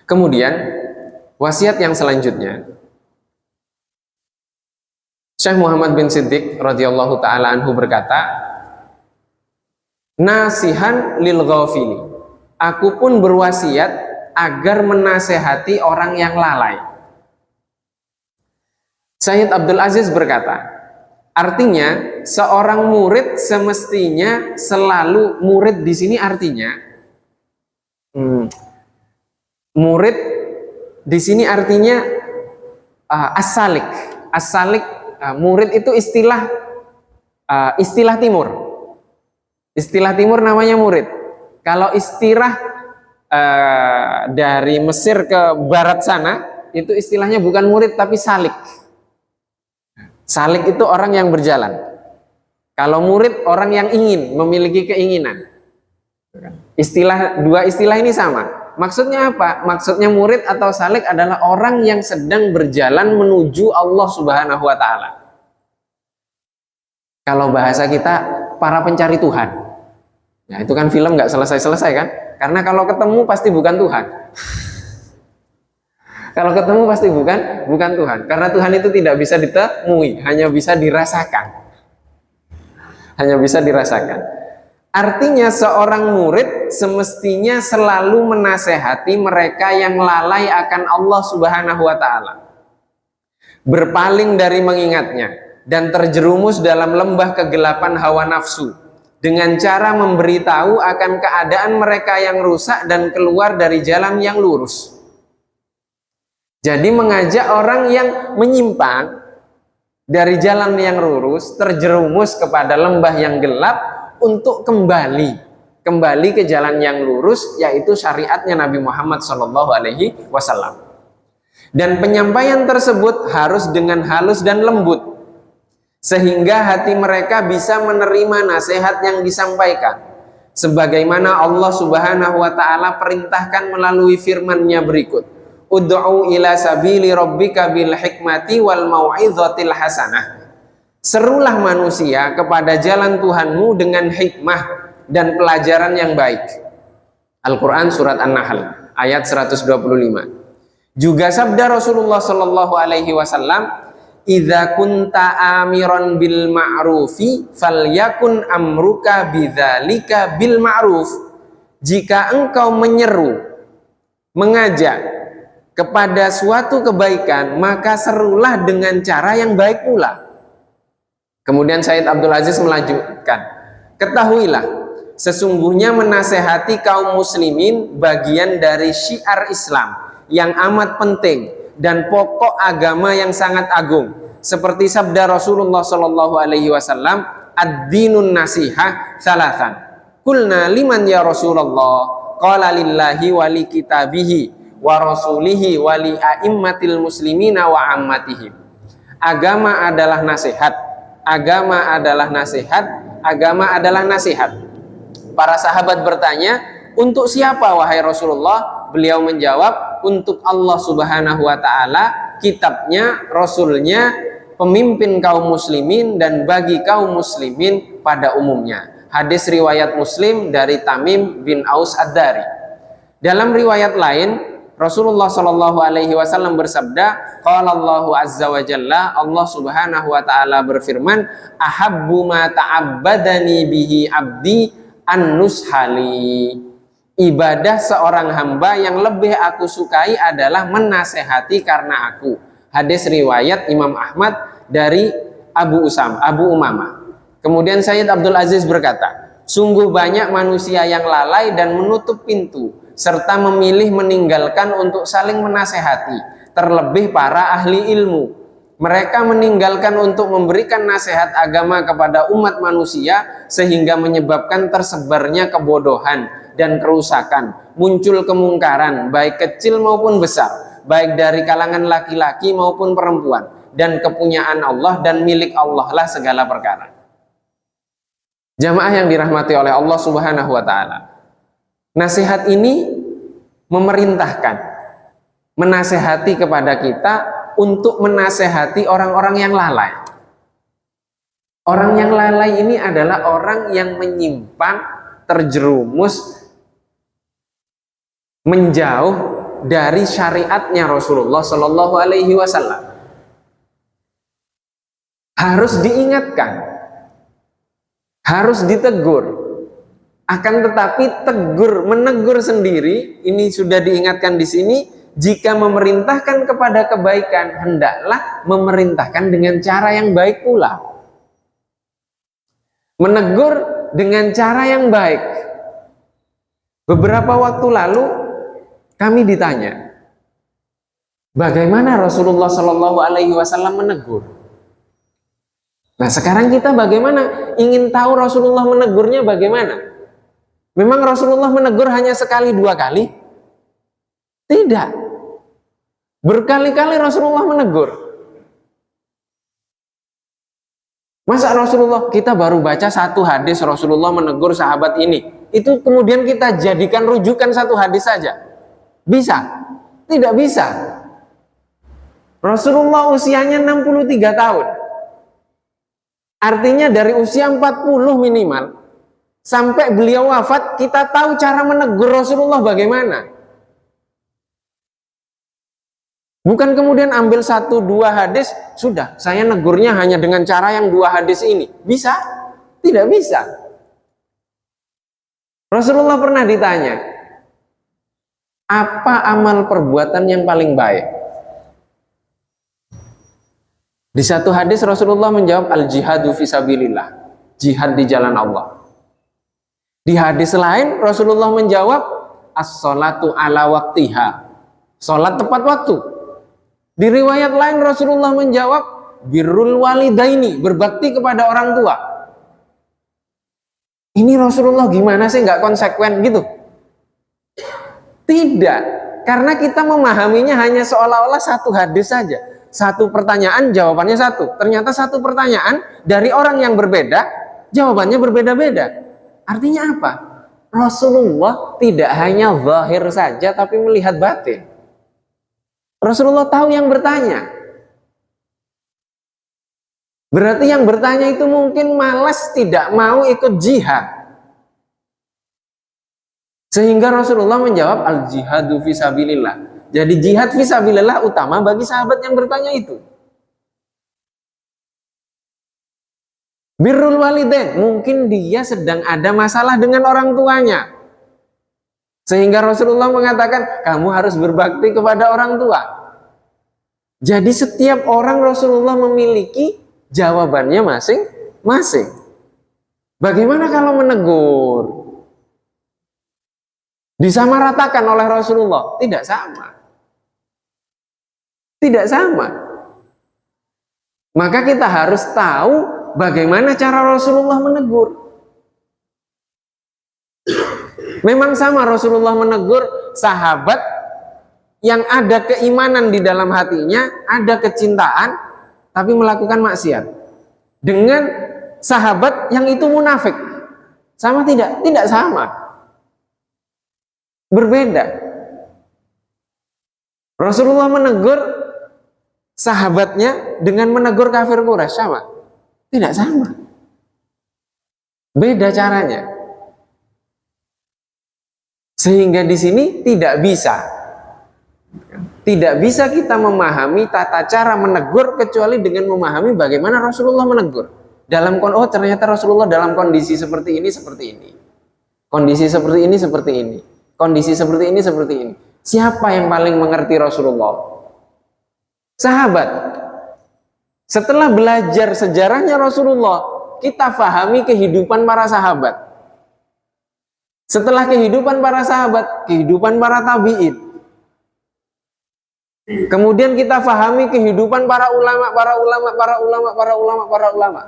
Kemudian wasiat yang selanjutnya, Syekh Muhammad bin Siddiq radhiyallahu taala anhu berkata, nasihan lil ghafili, aku pun berwasiat agar menasehati orang yang lalai. Sayyid Abdul Aziz berkata, artinya seorang murid semestinya selalu, murid di sini artinya murid di sini artinya as-salik. As-salik, murid itu istilah timur. Istilah timur namanya murid. Kalau istilah dari Mesir ke barat sana, itu istilahnya bukan murid tapi salik. Salik itu orang yang berjalan. Kalau murid orang yang ingin, memiliki keinginan. Dua istilah ini sama. Maksudnya apa? Maksudnya murid atau salik adalah orang yang sedang berjalan menuju Allah Subhanahu wa taala. Kalau bahasa kita, para pencari Tuhan. Ya, itu kan film nggak selesai-selesai kan? Karena kalau ketemu pasti bukan Tuhan. Kalau ketemu pasti bukan Tuhan. Karena Tuhan itu tidak bisa ditemui, hanya bisa dirasakan. Hanya bisa dirasakan. Artinya seorang murid semestinya selalu menasehati mereka yang lalai akan Allah Subhanahu wa taala. Berpaling dari mengingatnya dan terjerumus dalam lembah kegelapan hawa nafsu dengan cara memberitahu akan keadaan mereka yang rusak dan keluar dari jalan yang lurus. Jadi mengajak orang yang menyimpang dari jalan yang lurus, terjerumus kepada lembah yang gelap untuk kembali ke jalan yang lurus, yaitu syariatnya Nabi Muhammad SAW. Dan penyampaian tersebut harus dengan halus dan lembut, sehingga hati mereka bisa menerima nasihat yang disampaikan, sebagaimana Allah Subhanahu wa taala perintahkan melalui firman-Nya berikut, ud'u ila sabili rabbika bil hikmati wal mau'izatil hasanah. Serulah manusia kepada jalan Tuhanmu dengan hikmah dan pelajaran yang baik. Al-Quran surat An-Nahl ayat 125. Juga sabda Rasulullah Shallallahu Alaihi Wasallam, "Idza kunta amiran bil ma'rufi, falyakun amruka bidzalika bil ma'ruf." Jika engkau menyeru, mengajak kepada suatu kebaikan, maka serulah dengan cara yang baik pula. Kemudian Sayyid Abdul Aziz melanjutkan, ketahuilah, sesungguhnya menasehati kaum muslimin bagian dari syiar Islam yang amat penting dan pokok agama yang sangat agung. Seperti sabda Rasulullah Shallallahu Alaihi Wasallam, ad-dinun nasihah thalathan. Qulna liman ya Rasulullah? Qala lillahi wa li kitabihi wa rasulihi wa li a'immatil muslimina wa ammatihim. Agama adalah nasihat. Agama adalah nasihat, agama adalah nasihat. Para sahabat bertanya, untuk siapa wahai Rasulullah? Beliau menjawab, untuk Allah Subhanahu wa taala, kitabnya, rasulnya, pemimpin kaum muslimin dan bagi kaum muslimin pada umumnya. Hadis riwayat Muslim dari Tamim bin Aus Ad-Dari. Dalam riwayat lain, Rasulullah Shallallahu Alaihi Wasallam bersabda, qala Allahu Azza wa Jalla, Allah Subhanahu wa taala berfirman, ahabbu ma ta'abbadani bihi abdi an-nushali. Ibadah seorang hamba yang lebih aku sukai adalah menasehati karena aku. Hadis riwayat Imam Ahmad dari Abu Umamah. Kemudian Sayyid Abdul Aziz berkata, sungguh banyak manusia yang lalai dan menutup pintu serta memilih meninggalkan untuk saling menasehati, terlebih para ahli ilmu. Mereka meninggalkan untuk memberikan nasihat agama kepada umat manusia, sehingga menyebabkan tersebarnya kebodohan dan kerusakan, muncul kemungkaran baik kecil maupun besar, baik dari kalangan laki-laki maupun perempuan, dan kepunyaan Allah dan milik Allah lah segala perkara. Jamaah yang dirahmati oleh Allah Subhanahu wa taala, nasihat ini memerintahkan, menasehati kepada kita untuk menasehati orang-orang yang lalai. Orang yang lalai ini adalah orang yang menyimpang, terjerumus, menjauh dari syariatnya Rasulullah Shallallahu Alaihi Wasallam. Harus diingatkan, harus ditegur. Akan tetapi menegur sendiri, ini sudah diingatkan di sini, jika memerintahkan kepada kebaikan, hendaklah memerintahkan dengan cara yang baik pula. Menegur dengan cara yang baik. Beberapa waktu lalu kami ditanya, bagaimana Rasulullah Shallallahu Alaihi Wasallam menegur? Nah, sekarang kita bagaimana? Ingin tahu Rasulullah menegurnya bagaimana? Memang Rasulullah menegur hanya sekali dua kali? Tidak. Berkali-kali Rasulullah menegur. Masa Rasulullah, kita baru baca satu hadis Rasulullah menegur sahabat ini, itu kemudian kita jadikan rujukan satu hadis saja? Bisa? Tidak bisa. Rasulullah usianya 63 tahun. Artinya dari usia 40 minimal sampai beliau wafat, kita tahu cara menegur Rasulullah bagaimana. Bukan kemudian ambil satu dua hadis, sudah saya negurnya hanya dengan cara yang dua hadis ini. Bisa? Tidak bisa. Rasulullah pernah ditanya, apa amal perbuatan yang paling baik? Di satu hadis Rasulullah menjawab, al-jihadu fisabilillah, jihad di jalan Allah. Di hadis lain Rasulullah menjawab, as-sholatu ala waktiha, sholat tepat waktu. Di riwayat lain Rasulullah menjawab, birrul walidaini, berbakti kepada orang tua. Ini Rasulullah gimana sih, nggak konsekuen gitu? Tidak, karena kita memahaminya hanya seolah-olah satu hadis saja. Satu pertanyaan jawabannya satu. Ternyata satu pertanyaan dari orang yang berbeda, jawabannya berbeda-beda. Artinya apa? Rasulullah tidak hanya zahir saja tapi melihat batin. Rasulullah tahu yang bertanya. Berarti yang bertanya itu mungkin malas, tidak mau ikut jihad. Sehingga Rasulullah menjawab, al-jihadu fisabilillah. Jadi jihad fisabilillah utama bagi sahabat yang bertanya itu. Birrul walidain, mungkin dia sedang ada masalah dengan orang tuanya. Sehingga Rasulullah mengatakan, kamu harus berbakti kepada orang tua. Jadi setiap orang Rasulullah memiliki jawabannya masing-masing. Bagaimana kalau menegur? Disamaratakan oleh Rasulullah? Tidak sama. Tidak sama. Maka kita harus tahu bagaimana cara Rasulullah menegur. Memang sama Rasulullah menegur sahabat yang ada keimanan di dalam hatinya, ada kecintaan, tapi melakukan maksiat. Dengan sahabat yang itu munafik. Sama tidak? Tidak sama. Berbeda. Rasulullah menegur sahabatnya dengan menegur kafir Quraisy, sama? Tidak sama. Beda caranya. Sehingga di sini tidak bisa kita memahami tata cara menegur kecuali dengan memahami bagaimana Rasulullah menegur. Oh ternyata Rasulullah dalam kondisi seperti ini, seperti ini. Kondisi seperti ini, seperti ini. Kondisi seperti ini, seperti ini. Siapa yang paling mengerti Rasulullah? Sahabat. Setelah belajar sejarahnya Rasulullah, kita fahami kehidupan para sahabat. Setelah kehidupan para sahabat, kehidupan para tabi'in. Kemudian kita fahami kehidupan para ulama.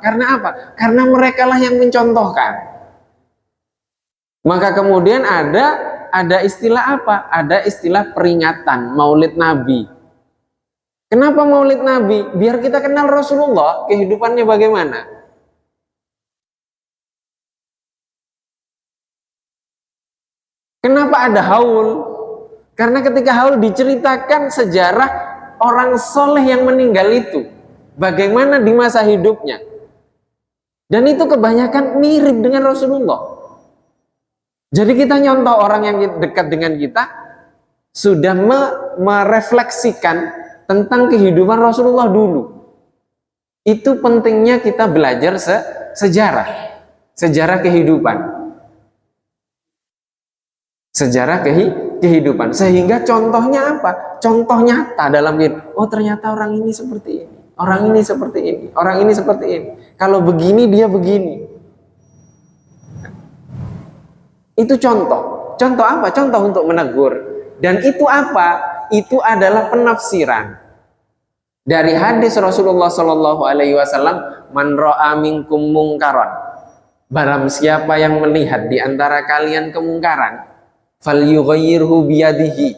Karena apa? Karena merekalah yang mencontohkan. Maka kemudian ada istilah apa? Ada istilah peringatan Maulid Nabi. Kenapa Maulid Nabi? Biar kita kenal Rasulullah, kehidupannya bagaimana. Kenapa ada haul? Karena ketika haul diceritakan sejarah orang soleh yang meninggal itu, bagaimana di masa hidupnya. Dan itu kebanyakan mirip dengan Rasulullah. Jadi kita nyontoh orang yang dekat dengan kita, sudah merefleksikan tentang kehidupan Rasulullah dulu. Itu pentingnya kita belajar sejarah kehidupan. Sejarah kehidupan. Sehingga contohnya apa? Contoh nyata dalam kehidupan. Oh, ternyata orang ini seperti ini. Orang ini seperti ini. Orang ini seperti ini. Kalau begini, dia begini. Itu contoh. Contoh apa? Contoh untuk menegur. Dan itu apa? Itu adalah penafsiran dari hadis Rasulullah Shallallahu Alaihi Wasallam, man ra'a minkum mungkaran, barang siapa yang melihat di antara kalian kemungkaran, falyughayyirhu biyadihi,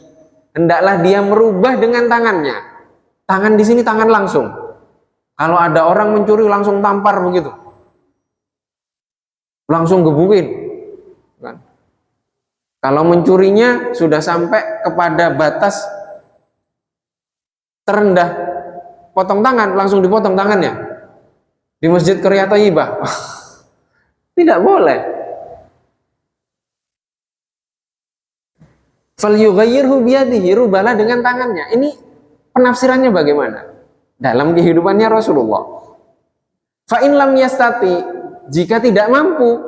hendaklah dia merubah dengan tangannya. Tangan di sini tangan langsung. Kalau ada orang mencuri langsung tampar begitu, langsung gebukin. Kalau mencurinya sudah sampai kepada batas terendah, potong tangan, langsung dipotong tangannya di Masjid Qarya Thayyibah. Tidak boleh. Falyughayyirhu biyadihi, rubahlah dengan tangannya. Ini penafsirannya bagaimana? Dalam kehidupannya Rasulullah. Fa in lam yastati, jika tidak mampu,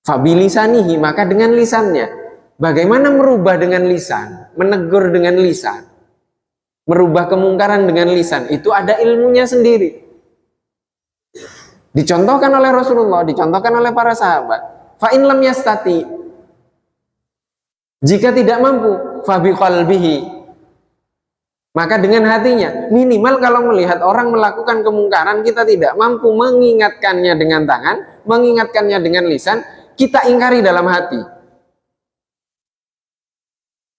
fabilisanihi, maka dengan lisannya. Bagaimana merubah dengan lisan? Menegur dengan lisan. Merubah kemungkaran dengan lisan, itu ada ilmunya sendiri. Dicontohkan oleh Rasulullah, dicontohkan oleh para sahabat. Fa in lam yastati, jika tidak mampu, fa biqalbihi, maka dengan hatinya. Minimal kalau melihat orang melakukan kemungkaran, kita tidak mampu mengingatkannya dengan tangan, mengingatkannya dengan lisan, kita ingkari dalam hati.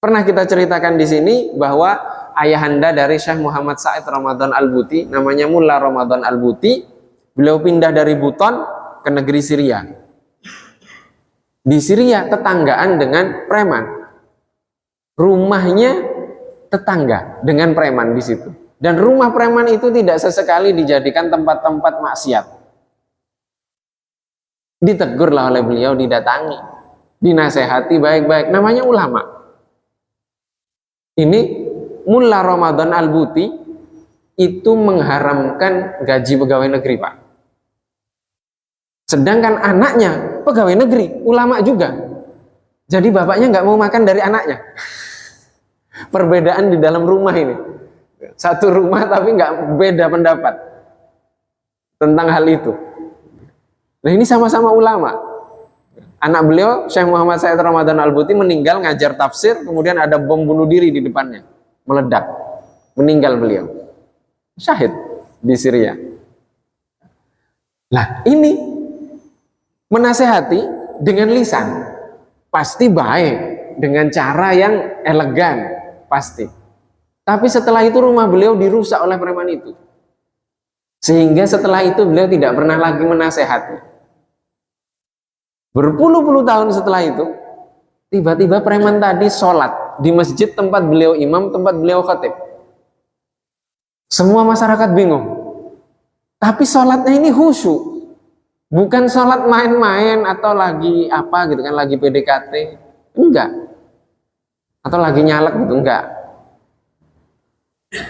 Pernah kita ceritakan di sini bahwa ayahanda dari Syekh Muhammad Said Ramadan Al-Buti, namanya Mullah Ramadan Al-Buti, beliau pindah dari Buton ke negeri Syria. Di Syria tetanggaan dengan preman. Rumahnya tetangga dengan preman di situ. Dan rumah preman itu tidak sesekali dijadikan tempat-tempat maksiat. Ditegurlah oleh beliau, didatangi, dinasehati baik-baik. Namanya ulama. Ini Mullah Ramadan Al-Buti itu mengharamkan gaji pegawai negeri, Pak. Sedangkan anaknya pegawai negeri, ulama juga. Jadi bapaknya nggak mau makan dari anaknya. Perbedaan di dalam rumah ini. Satu rumah tapi nggak beda pendapat tentang hal itu. Nah, ini sama-sama ulama. Anak beliau, Syekh Muhammad Said Ramadan Al-Buti, meninggal ngajar tafsir, kemudian ada bom bunuh diri di depannya. Meledak. Meninggal beliau. Syahid di Syria. Nah, ini menasehati dengan lisan. Pasti baik. Dengan cara yang elegan. Pasti. Tapi setelah itu rumah beliau dirusak oleh preman itu. Sehingga setelah itu beliau tidak pernah lagi menasehati. Berpuluh-puluh tahun setelah itu, tiba-tiba preman tadi sholat di masjid tempat beliau imam, tempat beliau khatib. Semua masyarakat bingung. Tapi sholatnya ini khusyuk. Bukan sholat main-main atau lagi apa gitu kan, lagi PDKT. Enggak. Atau lagi nyalek gitu, enggak.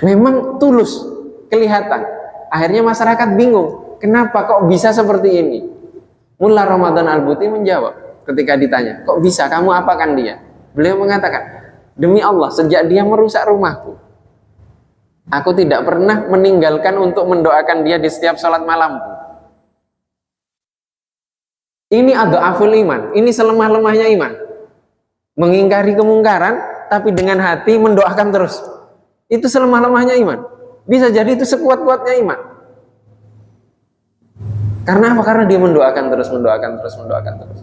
Memang tulus, kelihatan. Akhirnya masyarakat bingung. Kenapa kok bisa seperti ini? Mullah Ramadan Al-Buti menjawab ketika ditanya, kok bisa, kamu apakan dia? Beliau mengatakan, demi Allah, sejak dia merusak rumahku, aku tidak pernah meninggalkan untuk mendoakan dia di setiap sholat malamku. Ini adhaful iman, ini selemah-lemahnya iman. Mengingkari kemungkaran, tapi dengan hati mendoakan terus. Itu selemah-lemahnya iman. Bisa jadi itu sekuat-kuatnya iman. Karena apa? Karena dia mendoakan terus, mendoakan terus, mendoakan terus.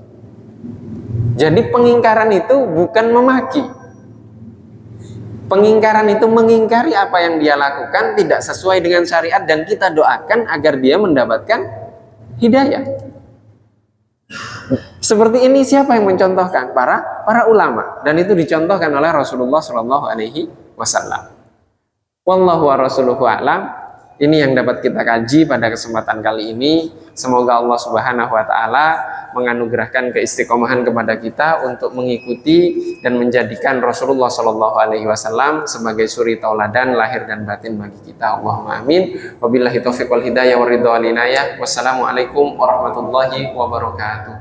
Jadi pengingkaran itu bukan memaki. Pengingkaran itu mengingkari apa yang dia lakukan tidak sesuai dengan syariat, dan kita doakan agar dia mendapatkan hidayah. Seperti ini siapa yang mencontohkan? Para ulama, dan itu dicontohkan oleh Rasulullah Shallallahu Alaihi Wasallam. Wallahu wa rasuluhu a'lam. Ini yang dapat kita kaji pada kesempatan kali ini. Semoga Allah Subhanahu wa taala menganugerahkan keistiqomahan kepada kita untuk mengikuti dan menjadikan Rasulullah Shallallahu Alaihi Wasallam sebagai suri tauladan lahir dan batin bagi kita. Allahumma amin. Wabillahi taufiq wal hidayah wa ridha wal inayah. Wassalamualaikum warahmatullahi wabarakatuh.